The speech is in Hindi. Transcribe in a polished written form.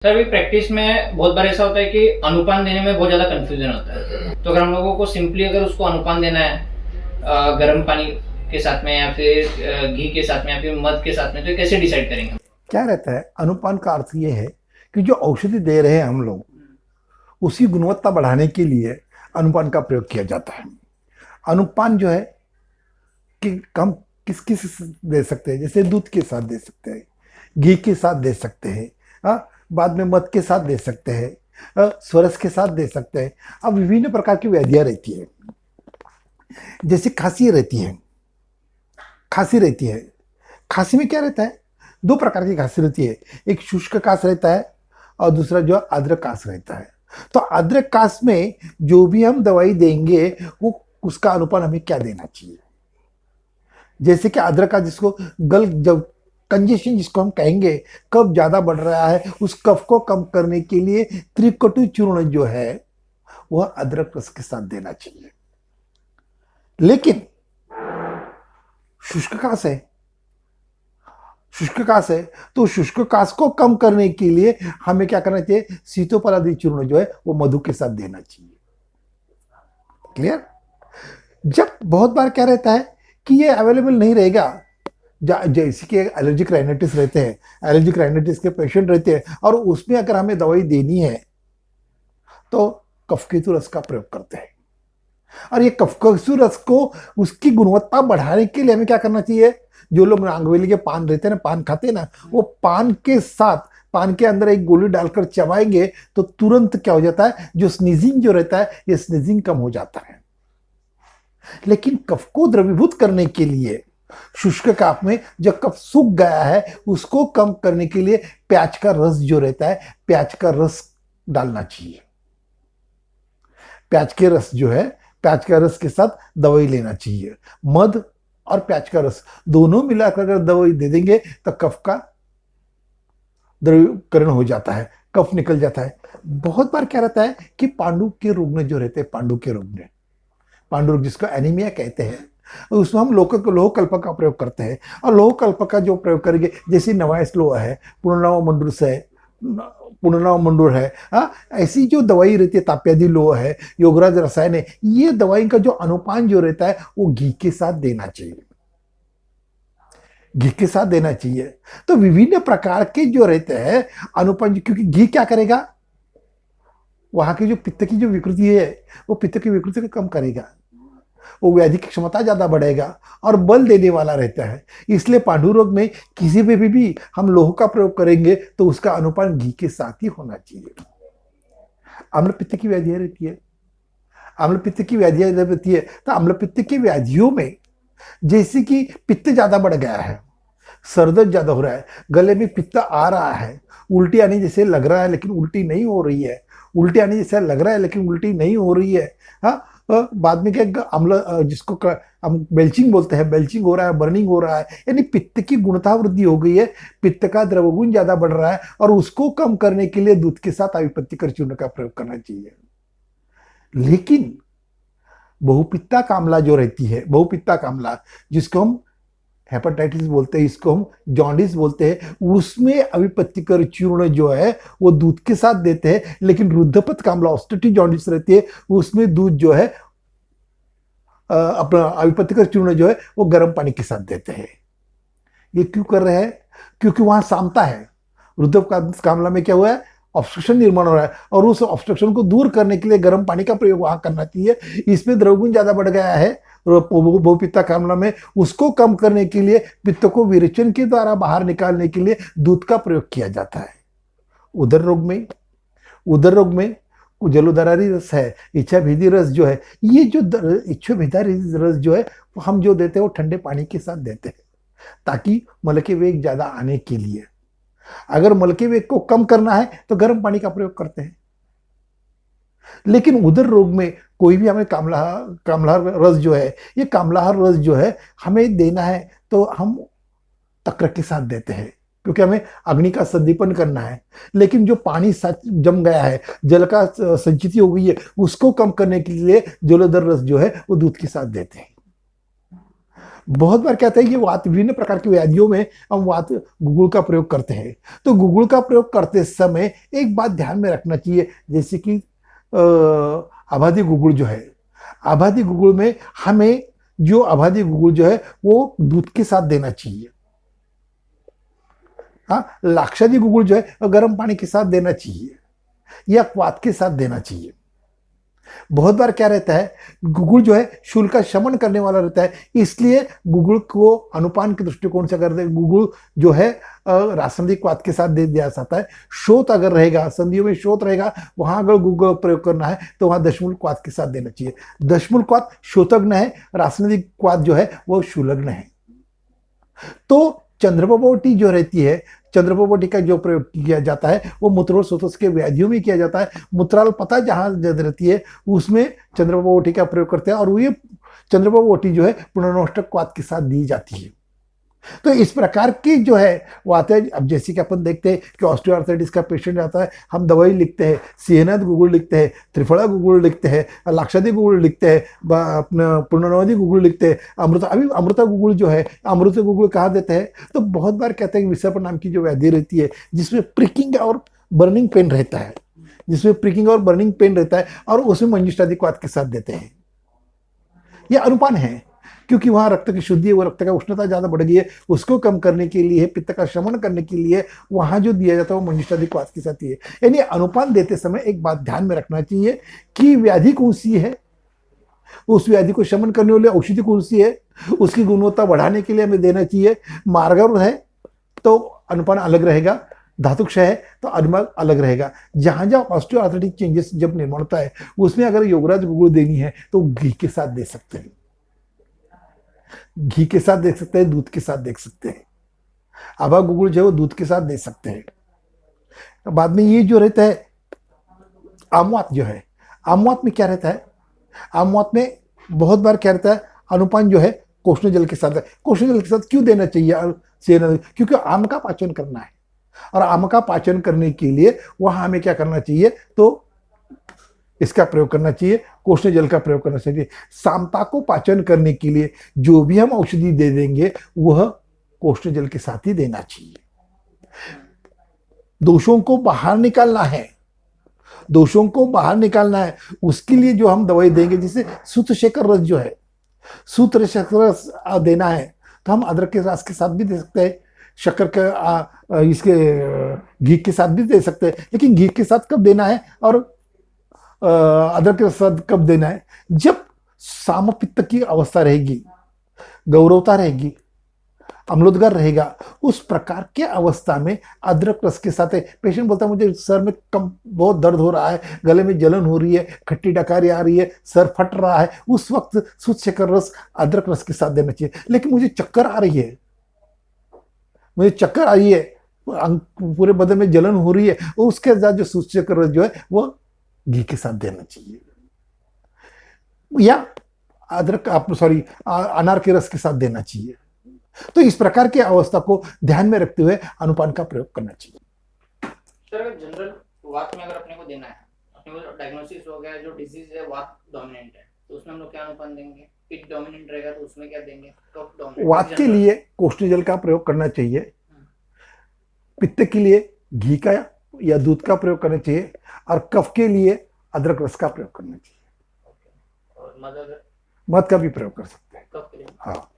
सर अभी प्रैक्टिस में बहुत बार ऐसा होता है कि अनुपान देने में बहुत ज़्यादा कंफ्यूजन होता है। तो अगर हम लोगों को सिंपली अगर उसको अनुपान देना है गर्म पानी के साथ में या फिर घी के साथ में या फिर मध के साथ में, तो कैसे डिसाइड करेंगे? क्या रहता है अनुपान का अर्थ ये है कि जो औषधि दे रहे हैं हम लोग उसकी गुणवत्ता बढ़ाने के लिए अनुपान का प्रयोग किया जाता है। अनुपान जो है कि हम किस किस दे सकते हैं, जैसे दूध के साथ दे सकते हैं, घी के साथ दे सकते हैं, बाद में मध के साथ दे सकते हैं, स्वरस के साथ दे सकते हैं। अब विभिन्न प्रकार की व्याधियां रहती है, जैसे खांसी रहती है। खांसी रहती है, खांसी में क्या रहता है, दो प्रकार की खांसी रहती है। एक शुष्क कास रहता है और दूसरा जो आर्द्र कास रहता है। तो आर्द्र कास में जो भी हम दवाई देंगे वो उसका अनुपान हमें क्या देना चाहिए। जैसे कि आर्द्र कास जिसको गल जब कंजेशन जिसको हम कहेंगे, कफ ज्यादा बढ़ रहा है, उस कफ को कम करने के लिए त्रिकटु चूर्ण जो है वह अदरक रस के साथ देना चाहिए। लेकिन शुष्क कास है, शुष्क कास है तो शुष्क कास को कम करने के लिए हमें क्या करना चाहिए, सीतोपलादी चूर्ण जो है वो मधु के साथ देना चाहिए। क्लियर। जब बहुत बार क्या रहता है कि ये अवेलेबल नहीं रहेगा, जैसे कि एलर्जिक राइनाइटिस रहते हैं, एलर्जिक राइनाइटिस के पेशेंट रहते हैं और उसमें अगर हमें दवाई देनी है तो कफकेतु रस का प्रयोग करते हैं। और ये कफकेतु रस को उसकी गुणवत्ता बढ़ाने के लिए हमें क्या करना चाहिए, जो लोग नांगवेली के पान रहते हैं ना, पान खाते हैं ना, वो पान के साथ पान के अंदर एक गोली डालकर चबाएंगे तो तुरंत क्या हो जाता है, जो स्नीजिंग जो रहता है ये स्नीजिंग कम हो जाता है। लेकिन कफ को द्रवीभूत करने के लिए शुष्क काफ में जो कफ सूख गया है उसको कम करने के लिए प्याज का रस जो रहता है, प्याज का रस डालना चाहिए। प्याज के रस जो है, प्याज का रस के साथ दवाई लेना चाहिए। मध और प्याज का रस दोनों मिलाकर अगर दवाई दे देंगे तो कफ का द्रवीकरण हो जाता है, कफ निकल जाता है। बहुत बार क्या रहता है कि पांडु के रोग में जो रहते हैं, पांडु के रोग में, पांडु रोग जिसको एनीमिया कहते हैं, उसमें हम लोह कल्प का प्रयोग करते हैं। और लोह कल्प का जो प्रयोग करेंगे, जैसे नवायस लोह है, पुनर्नव मंडूर से पुनर्नव मंडूर है, ऐसी जो दवाई रहती है, ताप्यादि लोह है, योगराज रसायन है, ये दवाई का जो अनुपान जो रहता है वो घी के साथ देना चाहिए, घी के साथ देना चाहिए। तो विभिन्न प्रकार के जो रहते हैं अनुपान, क्योंकि घी क्या करेगा, वहां की जो पित्त की जो विकृति है वो पित्त की विकृति को कम करेगा, वो व्याधि की क्षमता ज्यादा बढ़ेगा और बल देने वाला रहता है। इसलिए पांडु रोग में किसी भी हम लोह का प्रयोग करेंगे तो उसका अनुपान घी के साथ ही होना चाहिए। अम्ल पित्त की व्याधियां रहती है, अम्ल पित्त की व्याधियां रहती है, तो अम्ल पित्त की व्याधियों में जैसे कि पित्त ज्यादा बढ़ गया है, सरदर्द ज्यादा हो रहा है, गले में पित्त आ रहा है, उल्टी आने जैसे लग रहा है लेकिन उल्टी नहीं हो रही है, उल्टी आने जैसे लग रहा है लेकिन उल्टी नहीं हो रही है, हाँ, बाद में क्या अम्ल जिसको हम बेल्चिंग बोलते हैं, बेल्चिंग हो रहा है, बर्निंग हो रहा है, यानी पित्त की गुणता वृद्धि हो गई है, पित्त का द्रवगुण ज्यादा बढ़ रहा है और उसको कम करने के लिए दूध के साथ आविपत्तिकर चूर्ण का प्रयोग करना चाहिए। लेकिन बहुपित्ता कामला जो रहती है, बहुपित्ता कामला जिसको हम हेपेटाइटिस बोलते हैं, इसको हम जॉन्डिस बोलते हैं, उसमें अविपत्तिकर चूर्ण जो है वो दूध के साथ देते हैं। लेकिन रुद्धपत कामला ऑस्टेटिक जॉन्डिस रहती है, उसमें दूध जो है अपना अविपत्तिकर चूर्ण जो है वो गर्म पानी के साथ देते हैं। ये क्यों कर रहे हैं, क्योंकि वहां सामता है। रुद्धपत कामला में क्या हुआ है, ऑब्स्ट्रक्शन निर्माण हो रहा है और उस ऑब्स्ट्रक्शन को दूर करने के लिए गर्म पानी का प्रयोग वहां करना चाहिए। इसमें द्रवगुण ज्यादा बढ़ गया है बहुपित्ता कामला में, उसको कम करने के लिए पित्त को विरेचन के द्वारा बाहर निकालने के लिए दूध का प्रयोग किया जाता है। उदर रोग में, उदर रोग में जलोदरारी रस है, इच्छा भेदी रस जो है, ये जो इच्छा भेदारी रस जो है हम जो देते हैं वो ठंडे पानी के साथ देते हैं ताकि मल के वेग ज्यादा आने के लिए। अगर मल के वेग को कम करना है तो गर्म पानी का प्रयोग करते हैं। लेकिन उदर रोग में कोई भी हमें कामलाहार रस जो है, ये कामलाहार रस जो है हमें देना है तो हम तक्र के साथ देते हैं, क्योंकि हमें अग्नि का संदीपन करना है। लेकिन जो पानी जम गया है, जल का संचिति हो गई है, उसको कम करने के लिए जलोदर रस जो है वो दूध के साथ देते हैं। बहुत बार कहते हैं ये वात विभिन्न प्रकार की व्याधियों में हम वात गुगुल का प्रयोग करते हैं। तो गुगुल का प्रयोग करते समय एक बात ध्यान में रखना चाहिए, जैसे कि आबादी गुगुल जो है, आबादी गुगुल में हमें जो आबादी गुगुल जो है वो दूध के साथ देना चाहिए। हाँ, लाक्षादी गुगुल जो है गर्म पानी के साथ देना चाहिए या क्वाथ के साथ देना चाहिए। बहुत बार क्या रहता है, गुगुल जो है शूल का शमन करने वाला रहता है, इसलिए गुगुल को अनुपान के दृष्टिकोण से अगर गुगुल जो है रासायनिक क्वाथ के साथ दे दिया जाता है। शोथ अगर रहेगा, संधियों में शोथ रहेगा, वहां अगर गुगुल प्रयोग करना है तो वहां दशमूल क्वाथ के साथ देना चाहिए। दशमूल क्वाथ शोथग्न है, रासायनिक क्वाथ जो है वो शूलग्न है। तो चंद्रप्रभोटी जो रहती है, चंद्रप्रभोटी का जो प्रयोग किया जाता है वो मूत्रोल शोथस के व्याधियों में किया जाता है। मूत्रालपता जहां रहती है उसमें चंद्रप्रभोटी का प्रयोग करते हैं, और ये चंद्रप्रभोटी जो है पुनर्नोष्टक क्वाथ के साथ दी जाती है। तो इस प्रकार की जो है वो आते हैं। अब जैसे कि अपन देखते हैं कि ऑस्टियोआर्थराइटिस का पेशेंट आता है, हम दवाई लिखते हैं, सिहनाद गुगुल लिखते हैं, त्रिफला गुगुल लिखते हैं, लाक्षादी गुगुल लिखते हैं, अपना पुनर्नवादी गुगुल लिखते हैं, अमृता गुगुल जो है, अमृत गुगुल कहा देते हैं। तो बहुत बार कहते हैं कि विषापन नाम की जो व्याधि रहती है जिसमें प्रिकिंग और बर्निंग पेन रहता है, जिसमें प्रिकिंग और बर्निंग पेन रहता है, और उसमें मंजिष्ठादि क्वाथ के साथ देते हैं। यह अनुपान है, क्योंकि वहां रक्त की शुद्धि है, वो रक्त का उष्णता ज्यादा बढ़ गई है, उसको कम करने के लिए, पित्त का शमन करने के लिए वहां जो दिया जाता है वो मंजिष्ठादि क्वाथ के साथ ही है। यानी अनुपान देते समय एक बात ध्यान में रखना चाहिए कि व्याधि कौन सी है, उस व्याधि को शमन करने वाली औषधि कौन सी है, उसकी गुणवत्ता बढ़ाने के लिए हमें देना चाहिए। मार्गर है तो अनुपान अलग रहेगा, धातुक्षय है तो अनुपान अलग रहेगा। जहां जहां ऑस्टियोआर्थराइटिक चेंजेस जब निर्माण होता है उसमें अगर योगराज गुगुल देनी है तो घी के साथ दे सकते हैं, घी के साथ देख सकते हैं, दूध के साथ देख सकते हैं। आभा गुगुल जो है वो दूध के साथ दे सकते हैं। बाद में ये जो रहता है आमवात जो है, आमवात में क्या रहता है, आमवात में बहुत बार क्या रहता है, अनुपान जो है कोष्ण जल के साथ है। कोष्ण जल के साथ क्यों देना चाहिए, क्योंकि आम का पाचन करना है, और आम का पाचन करने के लिए वहां हमें क्या करना चाहिए, तो इसका प्रयोग करना चाहिए, कोष्ण जल का प्रयोग करना चाहिए। सामता को पाचन करने के लिए जो भी हम औषधि दे देंगे वह कोष्ण जल के साथ ही देना चाहिए। दोषों को बाहर निकालना है, दोषों को बाहर निकालना है, उसके लिए जो हम दवाई देंगे, जैसे सूत्र शेखर रस जो है, सूत्र शेखर रस देना है तो हम अदरक के रस के साथ भी दे सकते हैं, शक्कर का इसके घी के साथ भी दे सकते हैं। लेकिन घी के साथ कब देना है और अदरक के साथ कब देना है, जब सामपित्त की अवस्था रहेगी, गौरवता रहेगी, अम्लोदगार रहेगा, उस प्रकार के अवस्था में अदरक रस के साथ है। पेशेंट बोलता है मुझे सर में कम बहुत दर्द हो रहा है, गले में जलन हो रही है, खट्टी डकारी आ रही है, सर फट रहा है, उस वक्त शुद्ध शक्कर रस अदरक रस के साथ देना चाहिए। लेकिन मुझे चक्कर आ रही है, मुझे चक्कर आ रही है, पूरे बदन में जलन हो रही है, उसके साथ जो शुद्ध शक्कर रस जो है वो घी के साथ देना चाहिए, या अदरक अनार के रस के साथ देना चाहिए। तो इस प्रकार की अवस्था को ध्यान में रखते हुए अनुपान का प्रयोग करना चाहिए। सर अगर जनरल वात में अगर अपने को देना है, अपने को डायग्नोसिस हो गया, जो डिजीज है वात डोमिनेंट है, तो उसमें हम लोग क्या अनुपान देंगे? पित्त डोमिनेंट रहेगा तो उसमें क्या देंगे? कफ डोमिनेंट। वात के लिए कोष्ण जल का प्रयोग करना चाहिए, पित्त के लिए घी का या दूध का प्रयोग करना चाहिए, और कफ के लिए अदरक रस का प्रयोग करना चाहिए। और मद मध का भी प्रयोग कर सकते हैं। कफ के लिए हाँ।